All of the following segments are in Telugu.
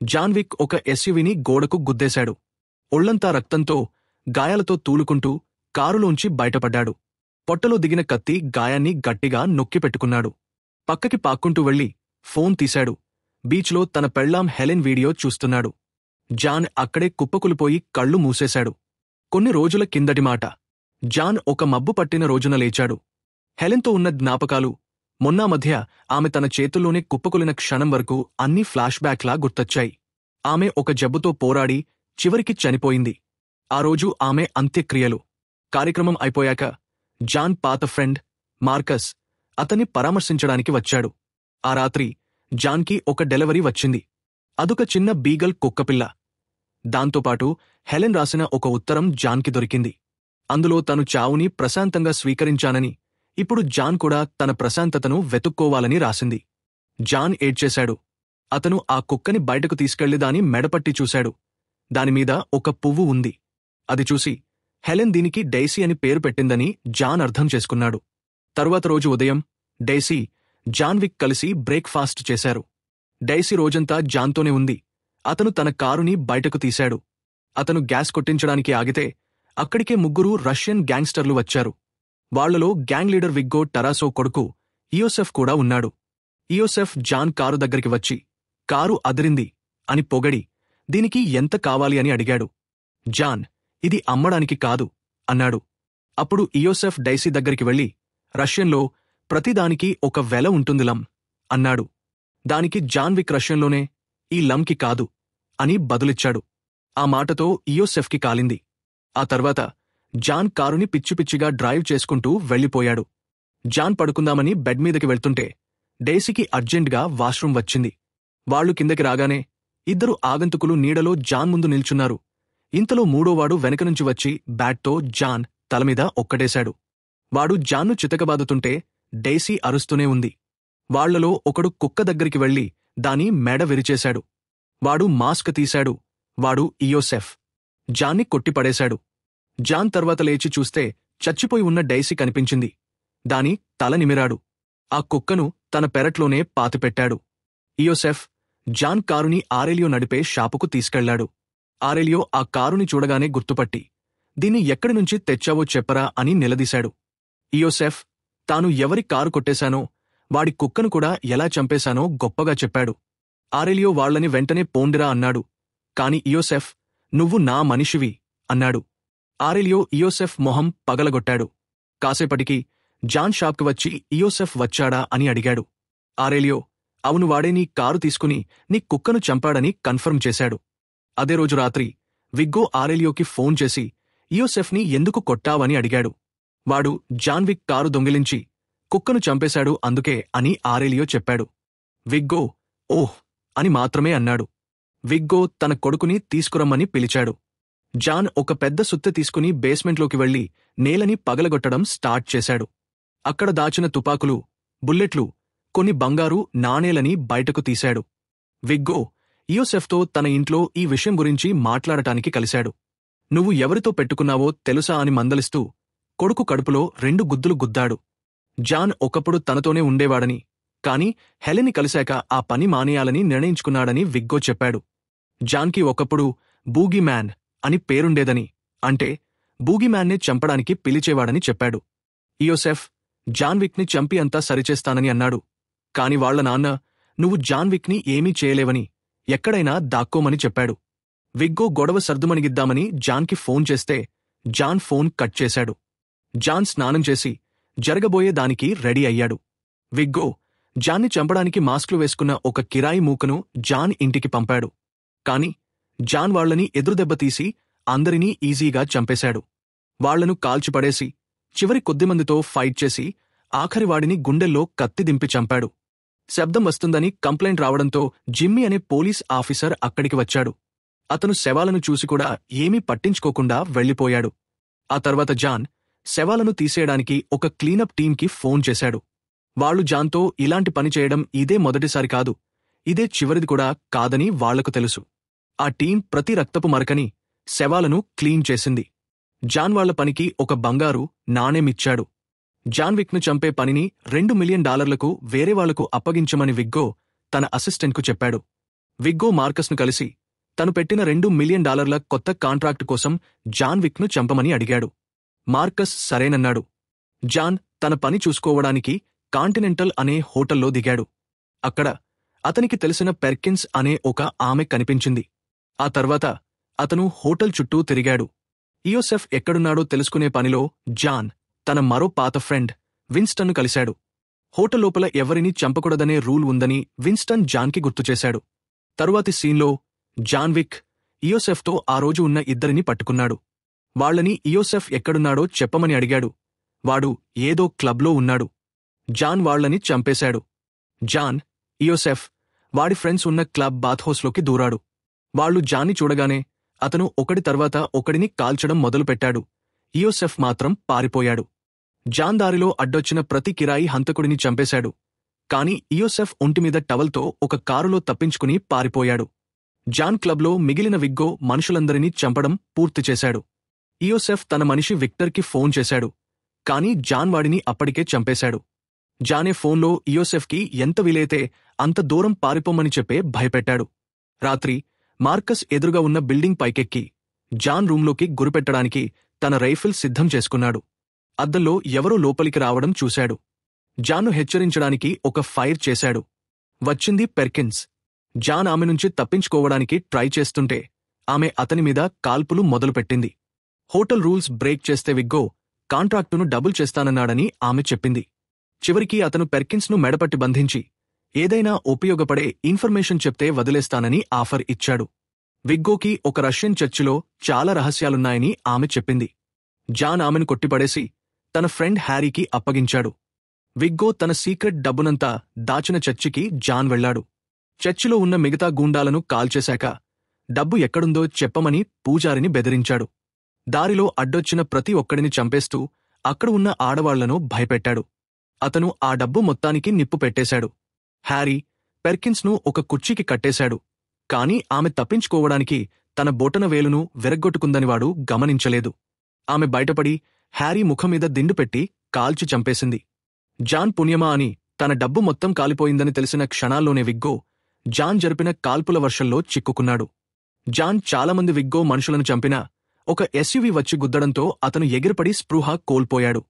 జాన్ విక్ ఒక ఎస్యూవీని గోడకు గుద్దేశాడు. ఒళ్లంతా రక్తంతో, గాయాలతో తూలుకుంటూ కారులోంచి బయటపడ్డాడు. పొట్టలో దిగిన కత్తి గాయాన్ని గట్టిగా నొక్కిపెట్టుకున్నాడు. పక్కకి పాక్కుంటూ వెళ్లి ఫోన్ తీశాడు. బీచ్లో తన పెళ్లాం హెలెన్ వీడియో చూస్తున్నాడు. జాన్ అక్కడే కుప్పకులిపోయి కళ్ళు మూసేశాడు. కొన్ని రోజుల కిందటి మాట. జాన్ ఒక మబ్బు పట్టిన రోజున లేచాడు. హెలెన్తో ఉన్న జ్ఞాపకాలు, మొన్నా మధ్య ఆమె తన చేతుల్లోనే కుప్పకులిన క్షణం వరకు అన్నీ ఫ్లాష్ బ్యాక్లా గుర్తొచ్చాయి. ఆమె ఒక జబ్బుతో పోరాడి చివరికి చనిపోయింది. ఆ రోజు ఆమె అంత్యక్రియలు. కార్యక్రమం అయిపోయాక జాన్ పాత ఫ్రెండ్ మార్కస్ అతన్ని పరామర్శించడానికి వచ్చాడు. ఆ రాత్రి జాన్కి ఒక డెలివరీ వచ్చింది. అదొక చిన్న బీగల్ కుక్కపిల్ల. దాంతోపాటు హెలెన్ రాసిన ఒక ఉత్తరం జాన్కి దొరికింది. అందులో తను చావుని ప్రశాంతంగా స్వీకరించానని, ఇప్పుడు జాన్ కూడా తన ప్రశాంతతను వెతుక్కోవాలని రాసింది. జాన్ ఏడ్చేశాడు. అతను ఆ కుక్కని బయటకు తీసుకెళ్లి దాని మెడపట్టి చూశాడు. దానిమీద ఒక పువ్వు ఉంది. అది చూసి హెలెన్ దీనికి డైసీ అని పేరు పెట్టిందని జాన్ అర్థం చేసుకున్నాడు. తరువాత రోజు ఉదయం డైసీ, జాన్ విక్ కలిసి బ్రేక్ఫాస్ట్ చేశారు. డైసీ రోజంతా జాన్తోనే ఉంది. అతను తన కారుని బయటకు తీశాడు. అతను గ్యాస్ కొట్టించడానికి ఆగితే అక్కడికే ముగ్గురు రష్యన్ గ్యాంగ్స్టర్లు వచ్చారు. వాళ్లలో గ్యాంగ్ లీడర్ విగ్గో టరాసో కొడుకు ఇయోసెఫ్ కూడా ఉన్నాడు. ఇయోసెఫ్ జాన్ కారు దగ్గరికి వచ్చి, కారు అదిరింది అని పొగడి, దీనికి ఎంత కావాలి అని అడిగాడు. జాన్, ఇది అమ్మడానికి కాదు అన్నాడు. అప్పుడు ఇయోసెఫ్ డైసీ దగ్గరికి వెళ్లి, రష్యన్లో ప్రతిదానికి ఒక వెల ఉంటుంది లం అన్నాడు. దానికి జాన్ విక్ రష్యన్లోనే, ఈ లంకి కాదు అని బదులిచ్చాడు. ఆ మాటతో ఇయోసెఫ్కి కాలింది. ఆ తర్వాత జాన్ కారుని పిచ్చిపిచ్చిగా డ్రైవ్ చేసుకుంటూ వెళ్లిపోయాడు. జాన్ పడుకుందామని బెడ్ మీదకి వెళ్తుంటే డైసీకి అర్జెంట్గా వాష్రూమ్ వచ్చింది. వాళ్లు కిందకి రాగానే ఇద్దరు ఆగంతుకులు నీడలో జాన్ ముందు నిల్చున్నారు. ఇంతలో మూడోవాడు వెనకనుంచి వచ్చి బ్యాట్తో జాన్ తలమీద ఒక్కటేశాడు. వాడు జాన్ను చితకబాదుతుంటే డైసీ అరుస్తూనే ఉంది. వాళ్లలో ఒకడు కుక్క దగ్గరికి వెళ్లి దాని మెడ విరిచేశాడు. వాడు మాస్క్ తీశాడు. వాడు ఇయోసెఫ్. జాన్ని కొట్టిపడేశాడు. జాన్ తర్వాత లేచి చూస్తే చచ్చిపోయి ఉన్న డైసీ కనిపించింది. దాని తల నిమిరాడు. ఆ కుక్కను తన పెరట్లోనే పాతిపెట్టాడు. ఇయోసెఫ్ జాన్ కారుని ఆరెలియో నడిపే షాపుకు తీసుకెళ్లాడు. ఆరెలియో ఆ కారుని చూడగానే గుర్తుపట్టి, దీన్ని ఎక్కడినుంచి తెచ్చావో చెప్పరా అని నిలదీశాడు. ఇయోసెఫ్ తాను ఎవరి కారు కొట్టేశానో, వాడి కుక్కను కూడా ఎలా చంపేశానో గొప్పగా చెప్పాడు. ఆరెలియో వాళ్లని వెంటనే పోండిరా అన్నాడు. కాని ఇయోసెఫ్, నువ్వు నా మనిషివి అన్నాడు. ఆరెలియో ఇయోసెఫ్ మొహం పగలగొట్టాడు. కాసేపటికి జాన్ షాప్కి వచ్చి ఇయోసెఫ్ వచ్చాడా అని అడిగాడు. ఆరెలియో, అవును, వాడే నీ కారు తీసుకుని నీ కుక్కను చంపాడని కన్ఫర్మ్ చేశాడు. అదే రోజు రాత్రి విగ్గో ఆరెలియోకి ఫోన్ చేసి ఇయోసెఫ్ని ఎందుకు కొట్టావని అడిగాడు. వాడు జాన్ విక్ కారు దొంగిలించి కుక్కను చంపేశాడు అందుకే అని ఆరెలియో చెప్పాడు. విగ్గో ఓహ్ అని మాత్రమే అన్నాడు. విగ్గో తన కొడుకుని తీసుకురమ్మని పిలిచాడు. జాన్ ఒక పెద్ద సుత్తె తీసుకుని బేస్మెంట్లోకి వెళ్లి నేలని పగలగొట్టడం స్టార్ట్ చేశాడు. అక్కడ దాచిన తుపాకులు, బుల్లెట్లు, కొన్ని బంగారు నాణేలని బయటకు తీశాడు. విగ్గో ఇయోసెఫ్తో తన ఇంట్లో ఈ విషయం గురించి మాట్లాడటానికి కలిశాడు. నువ్వు ఎవరితో పెట్టుకున్నావో తెలుసా అని మందలిస్తూ కొడుకు కడుపులో 2 గుద్దులు గుద్దాడు. జాన్ ఒకప్పుడు తనతోనే ఉండేవాడని, కాని హెలెన్ని కలిశాక ఆ పని మానేయాలని నిర్ణయించుకున్నాడని విగ్గో చెప్పాడు. జాన్కి ఒకప్పుడు బూగీ మ్యాన్ అని పేరుండేదని, అంటే బూగీమ్యాన్నే చంపడానికి పిలిచేవాడని చెప్పాడు. ఇయోసెఫ్ జాన్ విక్ని చంపి అంతా సరిచేస్తానని అన్నాడు. కాని వాళ్ల నాన్న, నువ్వు జాన్ విక్ని ఏమీ చేయలేవని, ఎక్కడైనా దాక్కోమని చెప్పాడు. విగ్గో గొడవ సర్దుమణిగిద్దామని జాన్కి ఫోన్ చేస్తే జాన్ ఫోన్ కట్ చేశాడు. జాన్ స్నానం చేసి జరగబోయే దానికి రెడీ అయ్యాడు. విగ్గో జాన్ని చంపడానికి మాస్క్లు వేసుకున్న ఒక కిరాయి మూకను జాన్ ఇంటికి పంపాడు. కాని జాన్ వాళ్లని ఎదురుదెబ్బతీసి అందరినీ ఈజీగా చంపేశాడు. వాళ్లను కాల్చిపడేసి చివరి కొద్దిమందితో ఫైట్ చేసి ఆఖరివాడిని గుండెల్లో కత్తి దింపి చంపాడు. శబ్దం వస్తుందని కంప్లైంట్ రావడంతో జిమ్మీ అనే పోలీస్ ఆఫీసర్ అక్కడికి వచ్చాడు. అతను శవాలను చూసి కూడా ఏమీ పట్టించుకోకుండా వెళ్లిపోయాడు. ఆ తర్వాత జాన్ శవాలను తీసేయడానికి ఒక క్లీనప్ టీంకి ఫోన్ చేశాడు. వాళ్లు జాన్తో ఇలాంటి పని చేయడం ఇదే మొదటిసారి కాదు, ఇదే చివరిది కూడా కాదని వాళ్లకు తెలుసు. ఆ టీం ప్రతి రక్తపు మరకని, శవాలను క్లీన్ చేసింది. జాన్ వాళ్ల పనికి ఒక బంగారు నాణేమిచ్చాడు. జాన్ విక్ను చంపే పనిని $2 మిలియన్ వేరేవాళ్లకు అప్పగించమని విగ్గో తన అసిస్టెంట్కు చెప్పాడు. విగ్గో మార్కస్ను కలిసి తను పెట్టిన $2 మిలియన్ కొత్త కాంట్రాక్టు కోసం జాన్ విక్ను చంపమని అడిగాడు. మార్కస్ సరేనన్నాడు. జాన్ తన పని చూసుకోవడానికి కాంటినెంటల్ అనే హోటల్లో దిగాడు. అక్కడ అతనికి తెలిసిన పెర్కిన్స్ అనే ఒక ఆమె కనిపించింది. ఆ తర్వాత అతను హోటల్ చుట్టూ తిరిగాడు. ఇయోసెఫ్ ఎక్కడున్నాడో తెలుసుకునే పనిలో జాన్ తన మరో పాత ఫ్రెండ్ విన్స్టన్ను కలిశాడు. హోటల్ లోపల ఎవరినీ చంపకూడదనే రూల్ ఉందని విన్స్టన్ జాన్కి గుర్తుచేశాడు. తరువాతి సీన్లో జాన్ విక్ ఇయోసెఫ్తో ఆ రోజు ఉన్న ఇద్దరిని పట్టుకున్నాడు. వాళ్లని ఇయోసెఫ్ ఎక్కడున్నాడో చెప్పమని అడిగాడు. వాడు ఏదో క్లబ్లో ఉన్నాడు. జాన్ వాళ్లని చంపేశాడు. జాన్, ఇయోసెఫ్, వాడి ఫ్రెండ్స్ ఉన్న క్లబ్ బాత్హౌస్లోకి దూరాడు. వాళ్లు జాన్ని చూడగానే అతను ఒకడి తర్వాత ఒకడిని కాల్చడం మొదలుపెట్టాడు. ఇయోసెఫ్ మాత్రం పారిపోయాడు. జాన్ దారిలో అడ్డొచ్చిన ప్రతి కిరాయి హంతకుడిని చంపేశాడు. కాని ఇయోసెఫ్ ఒంటిమీద టవల్తో ఒక కారులో తప్పించుకుని పారిపోయాడు. జాన్ క్లబ్లో మిగిలిన విగ్గో మనుషులందరినీ చంపడం పూర్తి చేశాడు. ఇయోసెఫ్ తన మనిషి విక్టర్కి ఫోన్ చేశాడు. కాని జాన్ వాడిని అప్పటికే చంపేశాడు. జానే ఫోన్లో ఇయోసెఫ్కి ఎంత వీలైతే అంత దూరం పారిపోమని చెప్పే భయపెట్టాడు. రాత్రి మార్కస్ ఎదురుగా ఉన్న బిల్డింగ్ పైకెక్కి జాన్ రూంలోకి గురిపెట్టడానికి తన రైఫిల్ సిద్ధం చేసుకున్నాడు. అద్దంలో ఎవరో లోపలికి రావడం చూశాడు. జాన్ను హెచ్చరించడానికి ఒక ఫైర్ చేశాడు. వచ్చింది పెర్కిన్స్. జాన్ ఆమె నుంచి తప్పించుకోవడానికి ట్రై చేస్తుంటే ఆమె అతని మీద కాల్పులు మొదలుపెట్టింది. హోటల్ రూల్స్ బ్రేక్ చేస్తే విగ్గో కాంట్రాక్టును డబుల్ చేస్తానన్నాడని ఆమె చెప్పింది. చివరికి అతను పెర్కిన్స్ను మెడపట్టి బంధించి ఏదైనా ఉపయోగపడే ఇన్ఫర్మేషన్ చెప్తే వదిలేస్తానని ఆఫర్ ఇచ్చాడు. విగ్గోకి ఒక రష్యన్ చర్చిలో చాలా రహస్యాలున్నాయని ఆమె చెప్పింది. జాన్ ఆమెను కొట్టిపడేసి తన ఫ్రెండ్ హ్యారీకి అప్పగించాడు. విగ్గో తన సీక్రెట్ డబ్బునంతా దాచిన చర్చికి జాన్ వెళ్లాడు. చర్చిలో ఉన్న మిగతా గూండాలను కాల్చేశాక డబ్బు ఎక్కడుందో చెప్పమని పూజారిని బెదిరించాడు. దారిలో అడ్డొచ్చిన ప్రతి ఒక్కడిని చంపేస్తూ అక్కడ ఉన్న ఆడవాళ్లను భయపెట్టాడు. అతను ఆ డబ్బు మొత్తానికి నిప్పు పెట్టేశాడు. హ్యారీ పెర్కిన్స్ను ఒక కుర్చీకి కట్టేశాడు. కాని ఆమె తప్పించుకోవడానికి తన బొటనవేలును విరగ్గొట్టుకుందనివాడు గమనించలేదు. ఆమె బయటపడి హ్యారీ ముఖంమీద దిండు పెట్టి కాల్చి చంపేసింది. జాన్ పుణ్యమా అని తన డబ్బు మొత్తం కాలిపోయిందని తెలిసిన క్షణాల్లోనే విగ్గో జాన్ జరిపిన కాల్పుల వర్షంలో చిక్కుకున్నాడు. జాన్ చాలామంది విగ్గో మనుషులను చంపినా ఒక ఎస్యువి వచ్చి గుద్దడంతో అతను ఎగిరిపడి స్పృహ కోల్పోయాడు.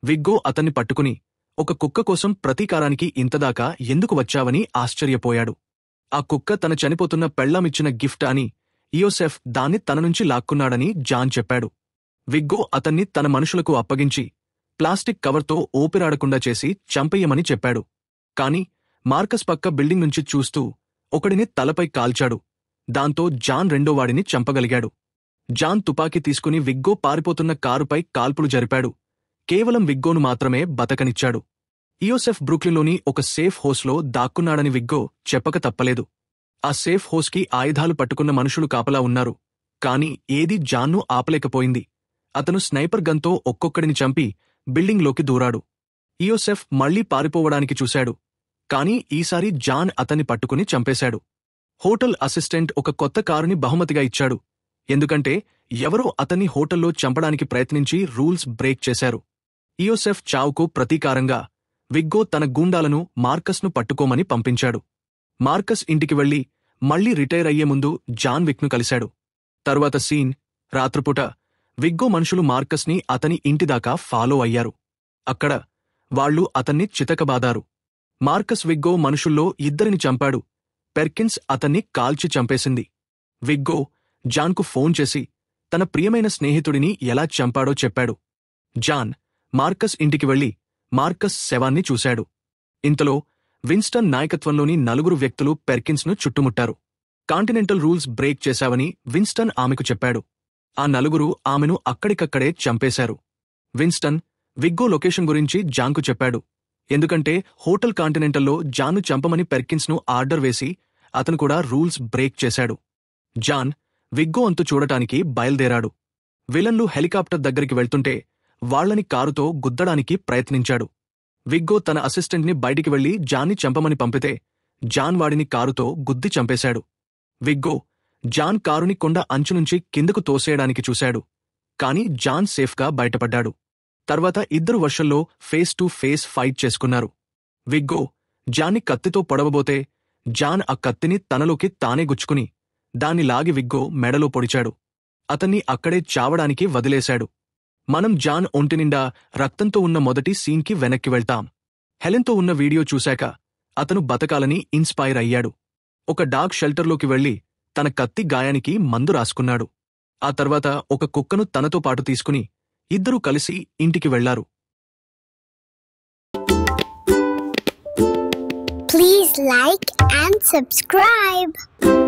విగ్గో అతన్ని పట్టుకుని ఒక కుక్క కోసం ప్రతీకారానికి ఇంతదాకా ఎందుకు వచ్చావని ఆశ్చర్యపోయాడు. ఆ కుక్క తన చనిపోతున్న పెళ్లామిచ్చిన గిఫ్ట్ అని, ఇయోసెఫ్ దాన్ని తన నుంచి లాక్కున్నాడని జాన్ చెప్పాడు. విగ్గో అతన్ని తన మనుషులకు అప్పగించి ప్లాస్టిక్ కవర్తో ఊపిరాడకుండా చేసి చంపేయమని చెప్పాడు. కాని మార్కస్ పక్క బిల్డింగ్ నుంచి చూస్తూ ఒకడిని తలపై కాల్చాడు. దాంతో జాన్ రెండోవాడిని చంపగలిగాడు. జాన్ తుపాకీ తీసుకుని విగ్గో పారిపోతున్న కారుపై కాల్పులు జరిపాడు. కేవలం విగ్గోను మాత్రమే బతకనిచ్చాడు. ఇయోసెఫ్ బ్రూక్లిన్లోని ఒక సేఫ్ హౌస్లో దాక్కున్నాడని విగ్గో చెప్పక తప్పలేదు. ఆ సేఫ్ హౌస్కి ఆయుధాలు పట్టుకున్న మనుషులు కాపలా ఉన్నారు. కాని ఏదీ జాన్ను ఆపలేకపోయింది. అతను స్నైపర్ గన్తో ఒక్కొక్కడిని చంపి బిల్డింగ్లోకి దూరాడు. ఇయోసెఫ్ మళ్లీ పారిపోవడానికి చూశాడు. కాని ఈసారి జాన్ అతన్ని పట్టుకుని చంపేశాడు. హోటల్ అసిస్టెంట్ ఒక కొత్త కారుని బహుమతిగా ఇచ్చాడు. ఎందుకంటే ఎవరో అతన్ని హోటల్లో చంపడానికి ప్రయత్నించి రూల్స్ బ్రేక్ చేశారు. ఇయోసెఫ్ చావుకు ప్రతీకారంగా విగ్గో తన గూండాలను మార్కస్ను పట్టుకోమని పంపించాడు. మార్కస్ ఇంటికి వెళ్లి మళ్లీ రిటైర్ అయ్యే ముందు జాన్ విక్ను కలిశాడు. తరువాత సీన్ రాత్రిపూట విగ్గో మనుషులు మార్కస్ని అతని ఇంటిదాకా ఫాలో అయ్యారు. అక్కడ వాళ్లు అతన్ని చితకబాదారు. మార్కస్ విగ్గో మనుషుల్లో ఇద్దరిని చంపాడు. పెర్కిన్స్ అతన్ని కాల్చి చంపేసింది. విగ్గో జాన్కు ఫోన్ చేసి తన ప్రియమైన స్నేహితుడిని ఎలా చంపాడో చెప్పాడు. జాన్ మార్కస్ ఇంటికి వెళ్లి మార్కస్ శవాన్ని చూశాడు. ఇంతలో విన్స్టన్ నాయకత్వంలోని 4 వ్యక్తులు పెర్కిన్స్ను చుట్టుముట్టారు. కాంటినెంటల్ రూల్స్ బ్రేక్ చేశావని విన్స్టన్ ఆమెకు చెప్పాడు. ఆ 4 ఆమెను అక్కడికక్కడే చంపేశారు. విన్స్టన్ విగ్గో లొకేషన్ గురించి జాన్కు చెప్పాడు. ఎందుకంటే హోటల్ కాంటినెంటల్లో జాన్ను చంపమని పెర్కిన్స్ను ఆర్డర్ వేసి అతను కూడా రూల్స్ బ్రేక్ చేశాడు. జాన్ విగ్గో అంతు చూడటానికి బయల్దేరాడు. విలన్లు హెలికాప్టర్ దగ్గరికి వెళ్తుంటే వాళ్లని కారుతో గుద్దడానికి ప్రయత్నించాడు. విగ్గో తన అసిస్టెంట్ని బయటికి వెళ్లి జాన్ని చంపమని పంపితే జాన్ వాడిని కారుతో గుద్ది చంపేశాడు. విగ్గో జాన్ కారుని కొండ అంచునుంచి కిందకు తోసేయడానికి చూశాడు. కాని జాన్ సేఫ్గా బయటపడ్డాడు. తర్వాత ఇద్దరు వర్షంలో ఫేస్ టు ఫేస్ ఫైట్ చేసుకున్నారు. విగ్గో జాన్ని కత్తితో పొడవబోతే జాన్ ఆ కత్తిని తనలోకి తానే గుచ్చుకుని దాన్ని లాగి విగ్గో మెడలో పొడిచాడు. అతన్ని అక్కడే చావడానికి వదిలేశాడు. మనం జాన్ ఒంటినిండా రక్తంతో ఉన్న మొదటి సీన్కి వెనక్కి వెళ్తాం. హెలెన్తో ఉన్న వీడియో చూశాక అతను బతకాలని ఇన్స్పైర్ అయ్యాడు. ఒక డాగ్ షెల్టర్లోకి వెళ్లి తన కత్తి గాయానికి మందు రాసుకున్నాడు. ఆ తర్వాత ఒక కుక్కను తనతో పాటు తీసుకుని ఇద్దరూ కలిసి ఇంటికి వెళ్లారు. Please like and subscribe.